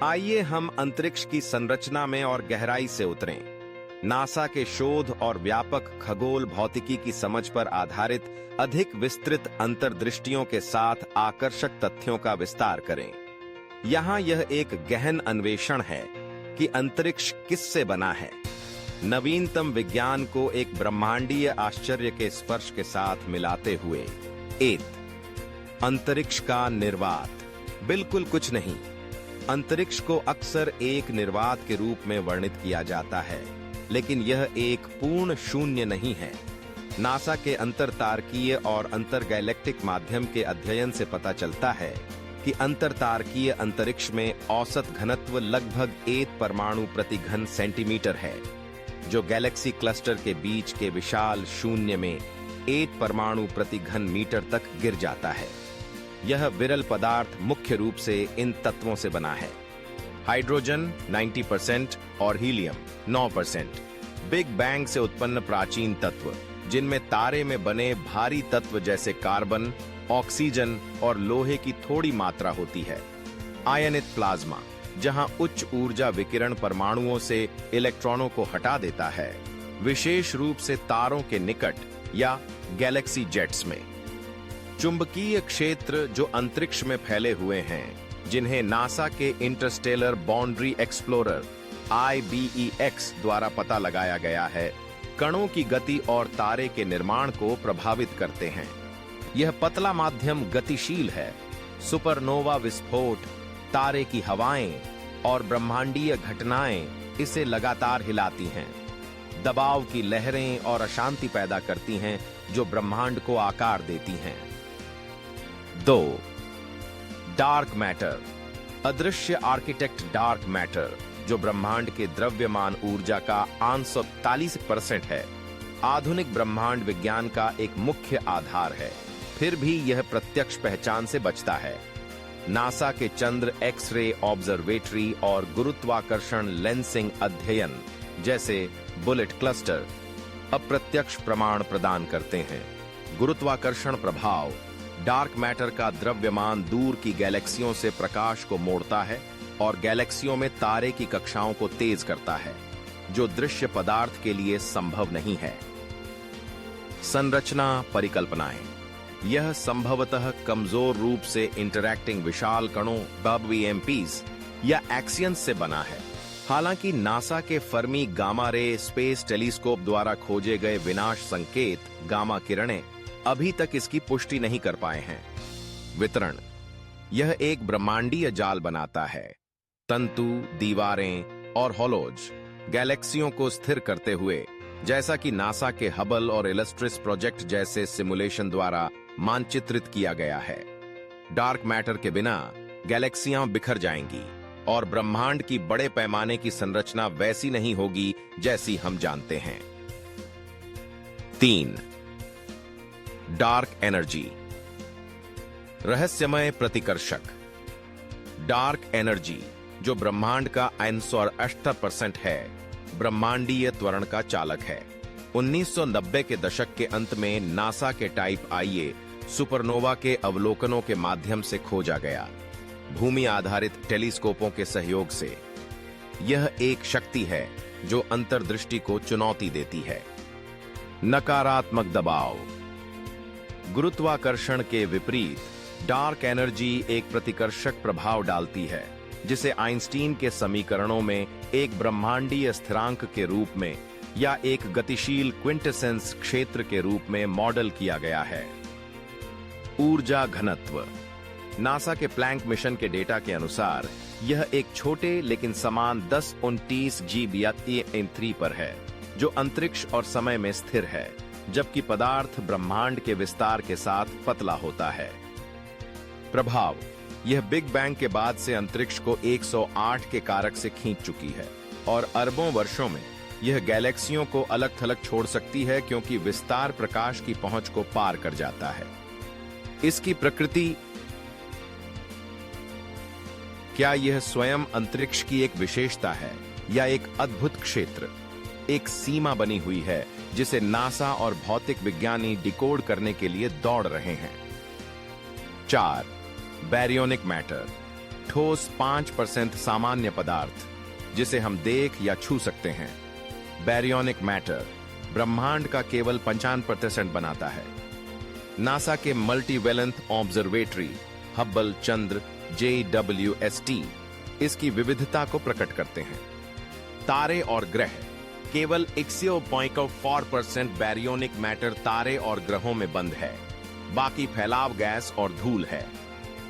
आइए हम अंतरिक्ष की संरचना में और गहराई से उतरें। नासा के शोध और व्यापक खगोल भौतिकी की समझ पर आधारित अधिक विस्तृत अंतर्दृष्टियों के साथ आकर्षक तथ्यों का विस्तार करें। यहाँ यह एक गहन अन्वेषण है कि अंतरिक्ष किससे बना है, नवीनतम विज्ञान को एक ब्रह्मांडीय आश्चर्य के स्पर्श के साथ मिलाते हुए। अंतरिक्ष का निर्वात। बिल्कुल कुछ नहीं। अंतरिक्ष को अक्सर एक निर्वात के रूप में वर्णित किया जाता है, लेकिन यह एक पूर्ण शून्य नहीं है। नासा के अंतरतारकीय और अंतरगैलेक्टिक माध्यम के अध्ययन से पता चलता है कि अंतरतारकीय अंतरिक्ष में औसत घनत्व लगभग 1 परमाणु प्रति घन सेंटीमीटर है, जो गैलेक्सी क्लस्टर के बीच के विशाल शून्य में 1 परमाणु प्रति घन मीटर तक गिर जाता है। यह विरल पदार्थ मुख्य रूप से इन तत्वों से बना है: हाइड्रोजन 90% और हीलियम 9%। बिग बैंग से उत्पन्न प्राचीन तत्व, जिनमें तारे में बने भारी तत्व जैसे कार्बन, ऑक्सीजन और लोहे की थोड़ी मात्रा होती है। आयनित प्लाज्मा, जहां उच्च ऊर्जा विकिरण परमाणुओं से इलेक्ट्रॉनों को हटा देता है, विशेष रूप से तारों के निकट या गैलेक्सी जेट्स में। चुंबकीय क्षेत्र जो अंतरिक्ष में फैले हुए हैं, जिन्हें नासा के इंटरस्टेलर बाउंड्री एक्सप्लोरर IBEX द्वारा पता लगाया गया है, कणों की गति और तारे के निर्माण को प्रभावित करते हैं। यह पतला माध्यम गतिशील है। सुपरनोवा विस्फोट, तारे की हवाएं और ब्रह्मांडीय घटनाएं इसे लगातार हिलाती हैं। दबाव की लहरें और अशांति पैदा करती हैं, जो ब्रह्मांड को आकार देती हैं। 2. Dark matter. अदृश्य आर्किटेक्ट डार्क मैटर, जो ब्रह्मांड के द्रव्यमान ऊर्जा का 843% है, आधुनिक ब्रह्मांड विज्ञान का एक मुख्य आधार है। फिर भी यह प्रत्यक्ष पहचान से बचता है। नासा के चंद्र एक्स-रे ऑब्जर्वेटरी और गुरुत्वाकर्षण लेंसिंग अध्ययन जैसे बुलेट क्लस्टर अप्रत्यक्ष प्रमाण प्रदान करते हैं। गुरुत्वाकर्षण प्रभाव डार्क मैटर का द्रव्यमान दूर की गैलेक्सियों से प्रकाश को मोड़ता है और गैलेक्सियों में तारे की कक्षाओं को तेज करता है, जो दृश्य पदार्थ के लिए संभव नहीं है। संरचना परिकल्पनाएं। यह संभवतः कमजोर रूप से इंटरैक्टिंग विशाल कणों WMPs या एक्सियंस से बना है। हालांकि नासा के Fermi gamma ray space telescope द्वारा खोजे गए विनाश संकेत गामा किरणें अभी तक इसकी पुष्टि नहीं कर पाए हैं। वितरण। यह एक ब्रह्मांडीय जाल बनाता है। तंतु, दीवारें और हॉलोज गैलेक्सियों को स्थिर करते हुए, जैसा कि नासा के हबल और इलस्ट्रिस प्रोजेक्ट जैसे सिमुलेशन द्वारा मानचित्रित किया गया है। डार्क मैटर के बिना गैलेक्सियां बिखर जाएंगी और ब्रह्मांड की बड़े पैमाने की संरचना वैसी नहीं होगी जैसी हम जानते हैं। 3. Dark energy. रहस्यमय प्रतिकर्षक। डार्क एनर्जी, जो ब्रह्मांड का 880% है, ब्रह्मांडीय त्वरण का चालक है। 1990 के दशक के अंत में नासा के टाइप IA सुपरनोवा के अवलोकनों के माध्यम से खोजा गया, भूमि आधारित टेलीस्कोपों के सहयोग से। यह एक शक्ति है जो अंतर्दृष्टि को चुनौती देती है। नकारात्मक दबाव। गुरुत्वाकर्षण के विपरीत डार्क एनर्जी एक प्रतिकर्षक प्रभाव डालती है, जिसे आइंस्टीन के समीकरणों में एक ब्रह्मांडीय स्थिरांक के रूप में या एक गतिशील क्विंटेसेंस क्षेत्र के रूप में मॉडल किया गया है। ऊर्जा घनत्व। नासा के प्लैंक मिशन के डेटा के अनुसार यह एक छोटे लेकिन समान 10-29 GeV पर है, जो अंतरिक्ष और समय में स्थिर है, जबकि पदार्थ ब्रह्मांड के विस्तार के साथ पतला होता है। प्रभाव। यह बिग बैंग के बाद से अंतरिक्ष को 108 के कारक से खींच चुकी है और अरबों वर्षों में यह गैलेक्सियों को अलग थलग छोड़ सकती है, क्योंकि विस्तार प्रकाश की पहुंच को पार कर जाता है। इसकी प्रकृति। क्या यह स्वयं अंतरिक्ष की एक विशेषता है या एक अद्भुत क्षेत्र? एक सीमा बनी हुई है जिसे नासा और भौतिक विज्ञानी डिकोड करने के लिए दौड़ रहे हैं। 4. Baryonic matter. ठोस 5% सामान्य पदार्थ जिसे हम देख या छू सकते हैं। बैरियोनिक मैटर ब्रह्मांड का केवल 55% बनाता है। नासा के मल्टीवेलेंट ऑब्जर्वेटरी हब्बल चंद्र JWST इसकी विविधता को प्रकट करते हैं। तारे और ग्रह केवल 1.4% बैरियोनिक मैटर तारे और ग्रहों में बंद है, बाकी फैलाव गैस और धूल है।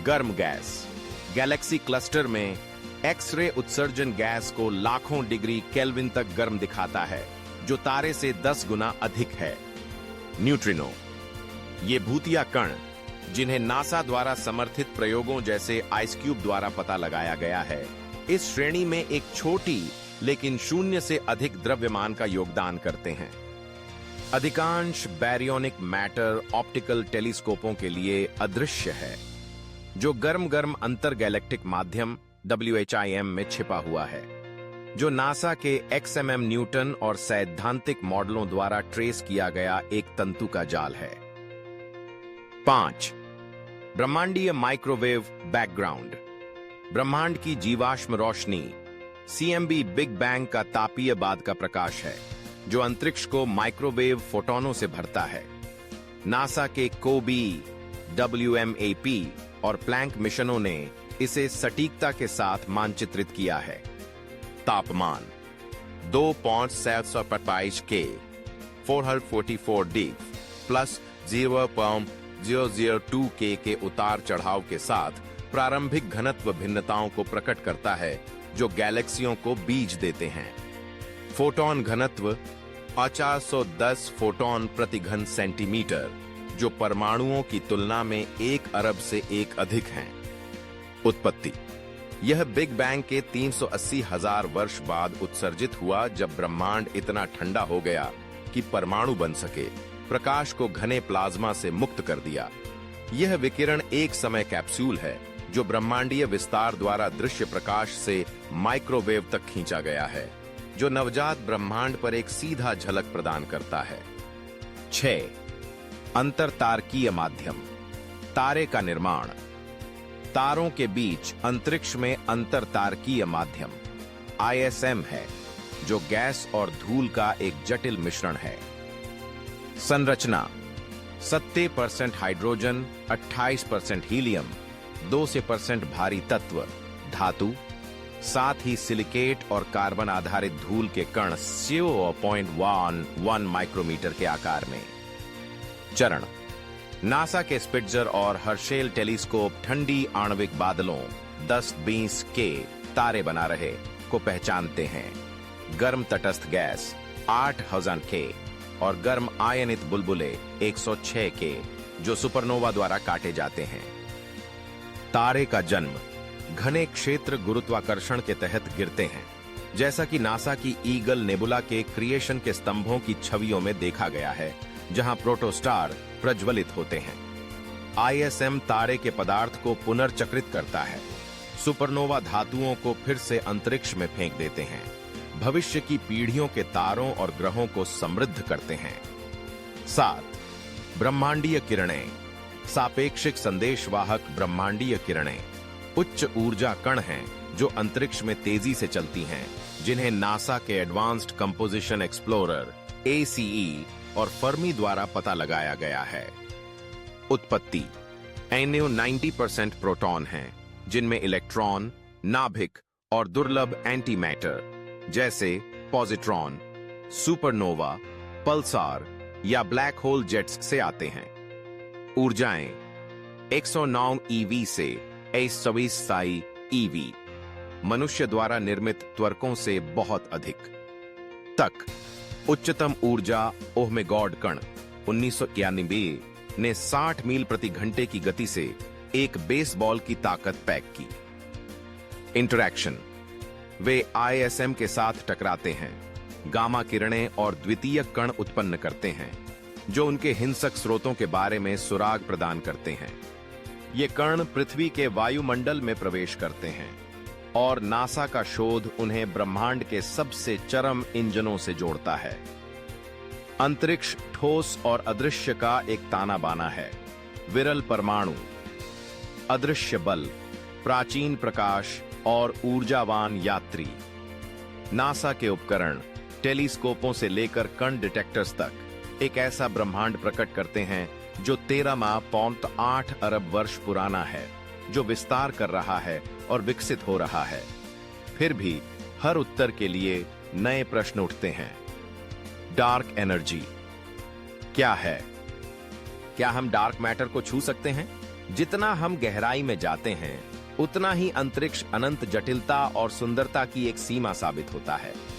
गर्म गैस गैलेक्सी क्लस्टर में एक्स-रे उत्सर्जन गैस को लाखों डिग्री केल्विन तक गर्म दिखाता है, जो तारे से 10 गुना अधिक है। न्यूट्रिनो ये भूतिया कण जिन्हें नासा द्वारा समर्थित प्रयोगों जैसे आइस क्यूब द्वारा पता लगाया गया है, इस श्रेणी में एक छोटी लेकिन शून्य से अधिक द्रव्यमान का योगदान करते हैं। अधिकांश बैरियोनिक मैटर ऑप्टिकल टेलीस्कोपों के लिए अदृश्य है, जो गर्म अंतर गैलेक्टिक माध्यम WHIM में छिपा हुआ है, जो नासा के XMM न्यूटन और सैद्धांतिक मॉडलों द्वारा ट्रेस किया गया एक तंतु का जाल है। 5. ब्रह्मांडीय माइक्रोवेव बैकग्राउंड ब्रह्मांड की जीवाश्म रोशनी CMB बिग बैंग का तापीय बाद का प्रकाश है, जो अंतरिक्ष को माइक्रोवेव फोटोनों से भरता है। नासा के कोबी, WMAP और प्लैंक मिशनों ने इसे सटीकता के साथ मानचित्रित किया है। तापमान 2.725 K 444 D प्लस 0.002 K के उतार चढ़ाव के साथ प्रारंभिक घनत्व भिन्नताओं को प्रकट करता है, जो गैलेक्सियों को बीज देते हैं। फोटोन घनत्व 410 फोटोन प्रति घन सेंटीमीटर, जो परमाणुओं की तुलना में 1 अरब से 1 अधिक हैं। उत्पत्ति यह बिग बैंग के 380,000 वर्ष बाद उत्सर्जित हुआ, जब ब्रह्मांड इतना ठंडा हो गया कि परमाणु बन सके, प्रकाश को घने प्लाज्मा से मुक्त कर दिया। यह विकिरण एक समय कैप्सूल है, जो ब्रह्मांडीय विस्तार द्वारा दृश्य प्रकाश से माइक्रोवेव तक खींचा गया है, जो नवजात ब्रह्मांड पर एक सीधा झलक प्रदान करता है। 6. अंतरतारकीय माध्यम तारे का निर्माण तारों के बीच अंतरिक्ष में अंतरतारकीय माध्यम ISM है, जो गैस और धूल का एक जटिल मिश्रण है। संरचना 70% हाइड्रोजन, 28% हीलियम, 2% भारी तत्व धातु, साथ ही सिलिकेट और कार्बन आधारित धूल के कण 0.11 माइक्रोमीटर के आकार में। चरण नासा के स्पिट्जर और हर्शेल टेलीस्कोप ठंडी आणविक बादलों 10-20 के तारे बना रहे को पहचानते हैं। गर्म तटस्थ गैस 8000 के और गर्म आयनित बुलबुले 106 के, जो सुपरनोवा द्वारा काटे जाते हैं। तारे का जन्म घने क्षेत्र गुरुत्वाकर्षण के तहत गिरते हैं, जैसा कि नासा की ईगल नेबुला के क्रिएशन के स्तंभों की छवियों में देखा गया है, जहां प्रोटोस्टार प्रज्वलित होते हैं। ISM तारे के पदार्थ को पुनर्चक्रित करता है, सुपरनोवा धातुओं को फिर से अंतरिक्ष में फेंक देते हैं, भविष्य की पीढ़ियों के तारों और ग्रहों को समृद्ध करते हैं। 7. ब्रह्मांडीय किरणें सापेक्षिक संदेशवाहक ब्रह्मांडीय किरणें उच्च ऊर्जा कण हैं, जो अंतरिक्ष में तेजी से चलती हैं, जिन्हें नासा के एडवांस्ड कंपोजिशन एक्सप्लोरर ACE और फर्मी द्वारा पता लगाया गया है। उत्पत्ति NO 90% प्रोटॉन हैं, जिनमें इलेक्ट्रॉन, नाभिक और दुर्लभ एंटीमैटर जैसे पॉजिट्रॉन, सुपरनोवा, पल्सार या ब्लैक होल जेट्स से आते हैं। ऊर्जाएं 109 EV से 126 EV, मनुष्य द्वारा निर्मित त्वरकों से बहुत अधिक तक। उच्चतम ऊर्जा ओहमेगॉड कण 1991 ने 60 मील प्रति घंटे की गति से एक बेसबॉल की ताकत पैक की। इंटरैक्शन वे ISM के साथ टकराते हैं, गामा किरणें और द्वितीय कण उत्पन्न करते हैं, जो उनके हिंसक स्रोतों के बारे में सुराग प्रदान करते हैं। ये कण पृथ्वी के वायुमंडल में प्रवेश करते हैं और नासा का शोध उन्हें ब्रह्मांड के सबसे चरम इंजनों से जोड़ता है। अंतरिक्ष ठोस और अदृश्य का एक ताना बाना है। विरल परमाणु, अदृश्य बल, प्राचीन प्रकाश और ऊर्जावान यात्री। नासा के उपकरण टेलीस्कोपों से लेकर कण डिटेक्टर्स तक एक ऐसा ब्रह्मांड प्रकट करते हैं जो 13.8 अरब वर्ष पुराना है, जो विस्तार कर रहा है और विकसित हो रहा है। फिर भी हर उत्तर के लिए नए प्रश्न उठते हैं। डार्क एनर्जी क्या है? क्या हम डार्क मैटर को छू सकते हैं? जितना हम गहराई में जाते हैं, उतना ही अंतरिक्ष अनंत जटिलता और सुंदरता की एक सीमा साबित होता है।